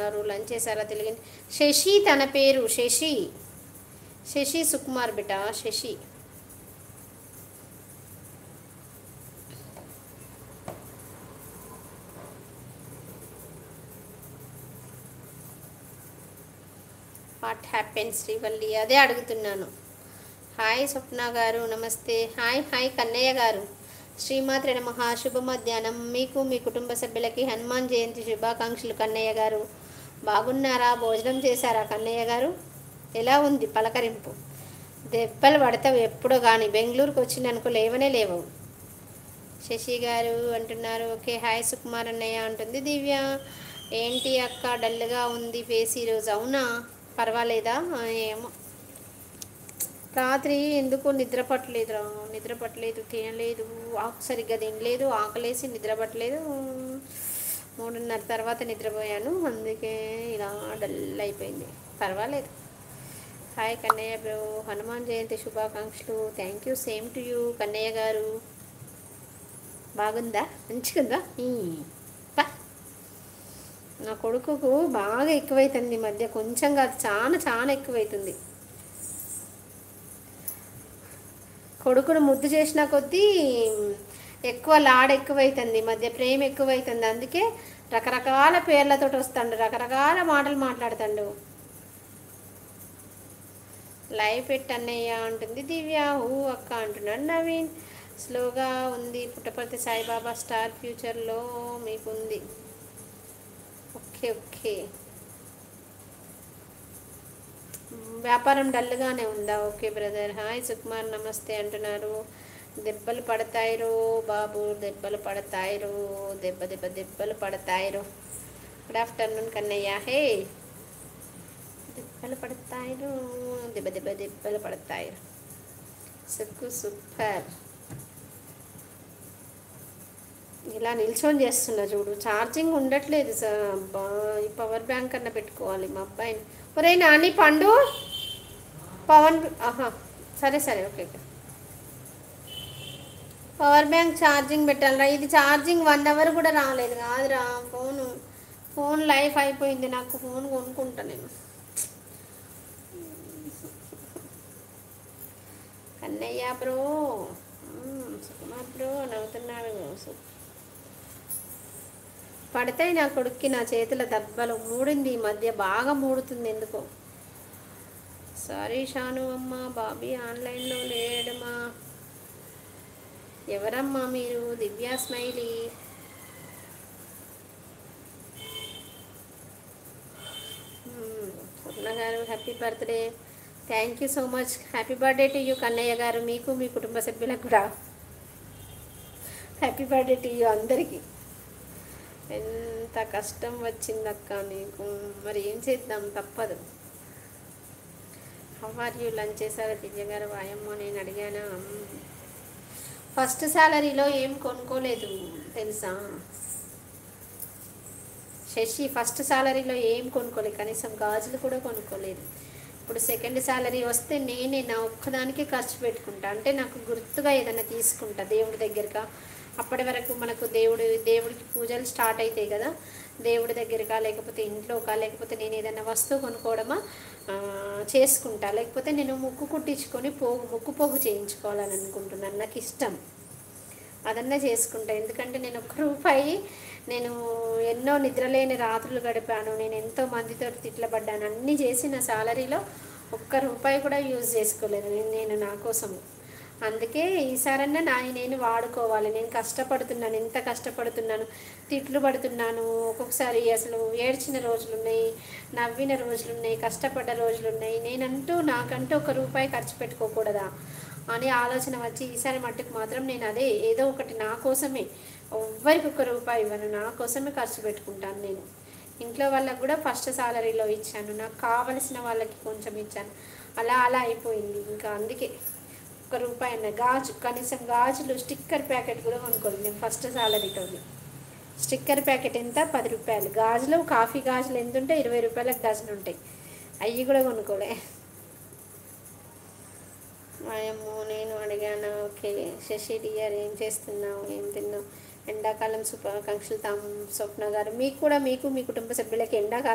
అంటున్నారు. లంచ్ చేశారా తెలుగు? శశి తన పేరు శశి, శశి సుకుమార్ బిట శశి. వాట్ హ్యాపెన్ శ్రీవల్లి, అదే అడుగుతున్నాను. హాయ్ స్వప్న గారు నమస్తే. హాయ్ హాయ్ కన్నయ్య గారు. శ్రీమాత్రే నమః. శుభ మధ్యాహ్నం. మీకు మీ కుటుంబ సభ్యులకి హనుమాన్ జయంతి శుభాకాంక్షలు కన్నయ్య గారు. బాగున్నారా? భోజనం చేశారా కన్నయ్య గారు? ఎలా ఉంది పలకరింపు? దెబ్బలు పడతావు ఎప్పుడో కానీ, బెంగళూరుకు వచ్చిందనుకో లేవనే లేవు. శశి గారు అంటున్నారు. ఓకే హాయ్ సుకుమార్ అన్నయ్య అంటుంది దివ్య. ఏంటి అక్క డల్గా ఉంది ఫేస్ ఈరోజు? అవునా, పర్వాలేదా? ఏమో రాత్రి ఎందుకో నిద్ర పట్టలేదు, తినలేదు, సరిగ్గా తినలేదు, ఆకలేసి నిద్ర పట్టలేదు. 3:30 తర్వాత నిద్రపోయాను, అందుకే ఇలా డల్ అయిపోయింది. పర్వాలేదు. హాయ్ కన్నయ్య బ్రో, హనుమాన్ జయంతి శుభాకాంక్షలు. Thank you, same to you Kannayya గారు. బాగుందా? మంచిగుందా? నా కొడుకుకు బాగా ఎక్కువైతుంది ఈ మధ్య, కొంచెం కాదు చాలా చాలా ఎక్కువైతుంది. కొడుకును ముద్దు చేసిన కొద్దీ ఎక్కువ లాడ ఎక్కువైతుంది ఈ మధ్య, ప్రేమ ఎక్కువైతుంది. అందుకే రకరకాల పేర్లతో వస్తాడు, రకరకాల మాటలు మాట్లాడుతాడు. లైవ్ పెట్టన్నయ్య అంటుంది దివ్య. అక్క అంటున్నాడు నవీన్. స్లోగా ఉంది. పుట్టపర్తి సాయిబాబా స్టార్ ఫ్యూచర్లో మీకుంది. Okay okay. వ్యాపారం డల్గానే ఉందా? Okay brother. హాయ్ సుకుమార్ నమస్తే అంటున్నారు. దెబ్బలు పడతాయిరో బాబు, దెబ్బలు పడతాయిరో, దెబ్బలు పడతాయిరో. Good afternoon Kannayya. హే, దెబ్బలు పడతాయిరో, దెబ్బలు పడతాయిరో. సుక్కు సూపర్. ఇలా నిల్చొని చేస్తున్నా చూడు, ఛార్జింగ్ ఉండట్లేదు. ఈ పవర్ బ్యాంక్ అన్న పెట్టుకోవాలి మా అబ్బాయిని. ఒరే నాని పండు పవన్, సరే సరే okay okay. Power bank charging పెట్టాలరా. ఇది ఛార్జింగ్ 1 అవర్ కూడా రాలేదు కాదురా. ఫోన్ లైఫ్ అయిపోయింది. నాకు ఫోన్ కొనుక్కుంటా నేను. కన్నయ్య బ్రో, సుకుమార్ బ్రో నవ్వుతున్నాడు. పడతాయి నా కొడుక్కి నా చేతుల దెబ్బలు. మూడింది ఈ మధ్య, బాగా మూడుతుంది ఎందుకో. సారీ షాను అమ్మ, బాబీ ఆన్లైన్లో లేడమ్మా. ఎవరమ్మా మీరు? దివ్య స్మైలీ. స్వప్న గారు happy birthday. Thank you so much. Happy birthday to you Kannayya గారు. మీకు మీ కుటుంబ సభ్యులకు కూడా హ్యాపీ బర్త్డే టు యూ అందరికీ. ఎంత కష్టం వచ్చిందక్క నీకు, మరి ఏం చేద్దాం, తప్పదు. How are you? లంచ్ చేశారా దివ్య గారు? వాయమ్మో నేను అడిగానా? ఫస్ట్ శాలరీలో ఏం కొనుక్కోలేదు తెలుసా శశి. ఫస్ట్ శాలరీలో ఏం కొనుక్కోలేదు, కనీసం గాజులు కూడా కొనుక్కోలేదు. ఇప్పుడు సెకండ్ శాలరీ వస్తే నేనే నా ఒక్కదానికి ఖర్చు పెట్టుకుంటా. అంటే నాకు గుర్తుగా ఏదైనా తీసుకుంటా దేవుడి దగ్గరగా. అప్పటి వరకు మనకు దేవుడికి పూజలు స్టార్ట్ అవుతాయి కదా, దేవుడి దగ్గరకా లేకపోతే ఇంట్లోకా, లేకపోతే నేను ఏదైనా వస్తువు కొనుక్కోవడమా చేసుకుంటా. లేకపోతే నేను ముక్కు కుట్టించుకొని ముక్కు పోగు చేయించుకోవాలని అనుకుంటున్నాను. నాకు ఇష్టం, అదన్నా చేసుకుంటా. ఎందుకంటే నేను ₹1 నేను ఎన్నో నిద్రలేని రాత్రులు గడిపాను, నేను ఎంతో మందితో తిట్లబడ్డాను. అన్నీ చేసి నా సాలరీలో ₹1 కూడా యూజ్ చేసుకోలేదు నేను నా కోసం. అందుకే ఈసారన్నా నేను వాడుకోవాలి. నేను కష్టపడుతున్నాను, ఎంత కష్టపడుతున్నాను, తిట్లు పడుతున్నాను. ఒక్కొక్కసారి అసలు ఏడ్చిన రోజులున్నాయి, నవ్విన రోజులున్నాయి, కష్టపడ్డ రోజులున్నాయి. నాకంటూ ₹1 ఖర్చు పెట్టుకోకూడదా అని ఆలోచన వచ్చి ఈసారి మట్టుకు మాత్రం నేను అదే ఏదో ఒకటి నా కోసమే, ఎవ్వరికి ₹1 ఇవ్వను, నా కోసమే ఖర్చు పెట్టుకుంటాను. నేను ఇంట్లో వాళ్ళకు కూడా ఫస్ట్ సాలరీలో ఇచ్చాను, నాకు కావలసిన వాళ్ళకి కొంచెం ఇచ్చాను. అలా అయిపోయింది. ఇంకా అందుకే ₹1 అన్న కనీసం గాజులు స్టిక్కర్ ప్యాకెట్ కూడా కొనుక్కోలేదు నేను ఫస్ట్ సాలరీతో. స్టిక్కర్ ప్యాకెట్ ఎంత? ₹10. గాజులు, కాఫీ గాజులు ఎంత ఉంటాయి? ₹20 డజన్ ఉంటాయి. అవి కూడా కొనుక్కోలే. మాయమ్మో నేను అడిగాను. ఓకే శశి డియర్ ఏం చేస్తున్నావు, ఏం తిన్నావు? ఎండాకాలం శుభాకాంక్షలు స్వప్న గారు. మీకు కూడా, మీకు మీ కుటుంబ సభ్యులకి ఎండాకాలం